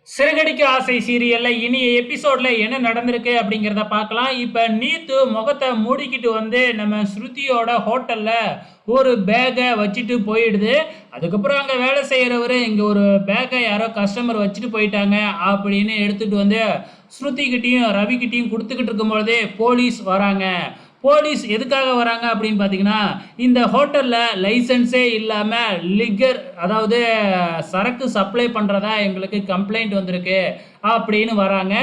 சிறகடிக்க ஆசை சீரியல்ல இனிய எபிசோட்ல என்ன நடந்திருக்கு அப்படிங்கிறத பார்க்கலாம். இப்ப நீத்து முகத்த மூடிக்கிட்டு வந்து நம்ம ஸ்ருதியோட ஹோட்டல்ல ஒரு பேக்க வச்சுட்டு போயிடுது. அதுக்கப்புறம் அங்க வேலை செய்றவரு, "இங்க ஒரு பேக்க யாரோ கஸ்டமர் வச்சுட்டு போயிட்டாங்க" அப்படின்னு எடுத்துட்டு வந்து ஸ்ருதிகிட்டயும், ரவிகிட்டயும் குடுத்துக்கிட்டு இருக்கும்பொழுதே போலீஸ் வராங்க. போலீஸ் எதுக்காக வராங்க அப்படின்னு பார்த்தீங்கன்னா, இந்த ஹோட்டல்ல லைசென்ஸே இல்லாம லிக்கர் அதாவது சரக்கு சப்ளை பண்றதா எங்களுக்கு கம்ப்ளைண்ட் வந்திருக்கு அப்படின்னு வராங்க.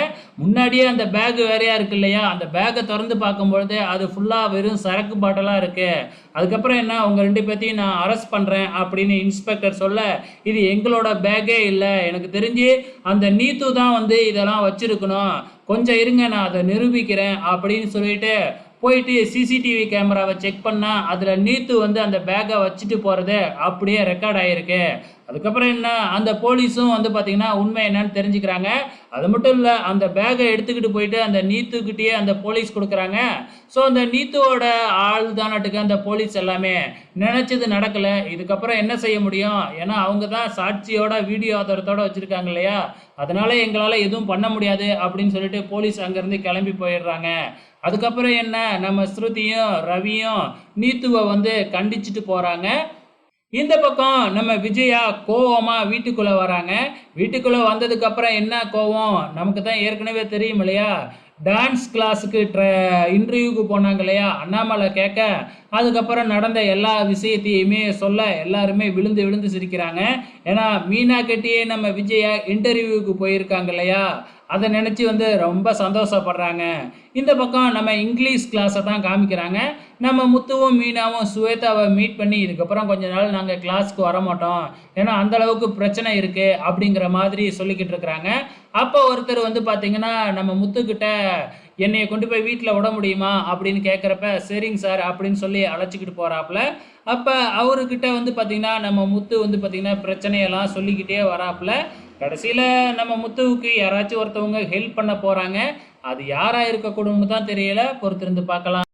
முன்னாடியே அந்த பேக் வேறையா இருக்கு இல்லையா? அந்த பேக்க தொறந்து பார்க்கும்பொழுது அது ஃபுல்லா வெறும் சரக்கு பாட்டிலா இருக்கு. அதுக்கப்புறம் என்ன உங்க 2 பேத்தையும் நான் அரெஸ்ட் பண்றேன் அப்படின்னு இன்ஸ்பெக்டர் சொல்ல, இது எங்களோட பேக்கே இல்ல. எனக்கு தெரிஞ்சு அந்த நீத்து தான் வந்து இதெல்லாம் வச்சிருக்கணும். கொஞ்சம் இருங்க நான் அத நிரூபிக்கிறேன் அப்படின்னு சொல்லிட்டு போயிட்டு சிசிடிவி கேமராவை செக் பண்ணா அதுல நீத்து வந்து அந்த பேக்கை வச்சுட்டு போறது அப்படியே ரெக்கார்ட் ஆயிருக்கு. அதுக்கப்புறம் என்ன அந்த போலீஸும் வந்து பார்த்தீங்கன்னா உண்மை என்னன்னு தெரிஞ்சுக்கிறாங்க. அது மட்டும் இல்லை அந்த பேக்கை எடுத்துக்கிட்டு போயிட்டு அந்த நீத்துக்கிட்டேயே அந்த போலீஸ் கொடுக்குறாங்க. ஸோ அந்த நீத்துவோட ஆள் தானாட்டுக்கு அந்த போலீஸ் எல்லாமே நினச்சது நடக்கலை. இதுக்கப்புறம் என்ன செய்ய முடியும், ஏன்னா அவங்க தான் சாட்சியோட வீடியோ ஆதாரத்தோட வச்சுருக்காங்க இல்லையா, அதனால எங்களால் எதுவும் பண்ண முடியாது அப்படின்னு சொல்லிட்டு போலீஸ் அங்கேருந்து கிளம்பி போயிடுறாங்க. அதுக்கப்புறம் என்ன நம்ம ஸ்ருதியும் ரவியும் நீத்துவை வந்து கண்டிச்சுட்டு போகிறாங்க. இந்த பக்கம் நம்ம விஜயா கோவமா வீட்டுக்குள்ள வராங்க. வீட்டுக்குள்ள வந்ததுக்கு அப்புறம் என்ன கோவம் நமக்கு தான் ஏற்கனவே தெரியும் இல்லையா? டான்ஸ் கிளாஸுக்கு இன்டர்வியூக்கு போனாங்க இல்லையா? அண்ணாமலை கேட்க, அதுக்கப்புறம் நடந்த எல்லா விஷயத்தையுமே சொல்ல எல்லாருமே விழுந்து விழுந்து சிரிக்கிறாங்க. ஏன்னா மீனா கட்டியே நம்ம விஜயா இன்டர்வியூக்கு போயிருக்காங்க இல்லையா? அதை நினச்சி வந்து ரொம்ப சந்தோஷப்படுறாங்க. இந்த பக்கம் நம்ம இங்கிலீஷ் கிளாஸை தான் காமிக்கிறாங்க. நம்ம முத்துவும் மீனாவும் சுவேதாவை மீட் பண்ணி இதுக்கப்புறம் கொஞ்ச நாள் நாங்கள் கிளாஸ்க்கு வரமாட்டோம், ஏன்னா அந்தளவுக்கு பிரச்சனை இருக்குது அப்படிங்கிற மாதிரி சொல்லிக்கிட்டு இருக்கிறாங்க. அப்போ ஒருத்தர் வந்து பார்த்தீங்கன்னா நம்ம முத்துக்கிட்ட என்னைய கொண்டு போய் வீட்டில் விட முடியுமா அப்படின்னு கேட்குறப்ப சரிங்க சார் அப்படின்னு சொல்லி அழைச்சிக்கிட்டு போகிறாப்புல. அப்போ அவர்கிட்ட வந்து பார்த்திங்கன்னா நம்ம முத்து வந்து பார்த்திங்கன்னா பிரச்சனையெல்லாம் சொல்லிக்கிட்டே வராப்புல. கடைசியில் நம்ம முத்துவுக்கு யாராச்சும் ஒருத்தவங்க ஹெல்ப் பண்ண போகிறாங்க. அது யாராக இருக்கக்கூடும்னு தான் தெரியல, பொறுத்திருந்து பார்க்கலாம்.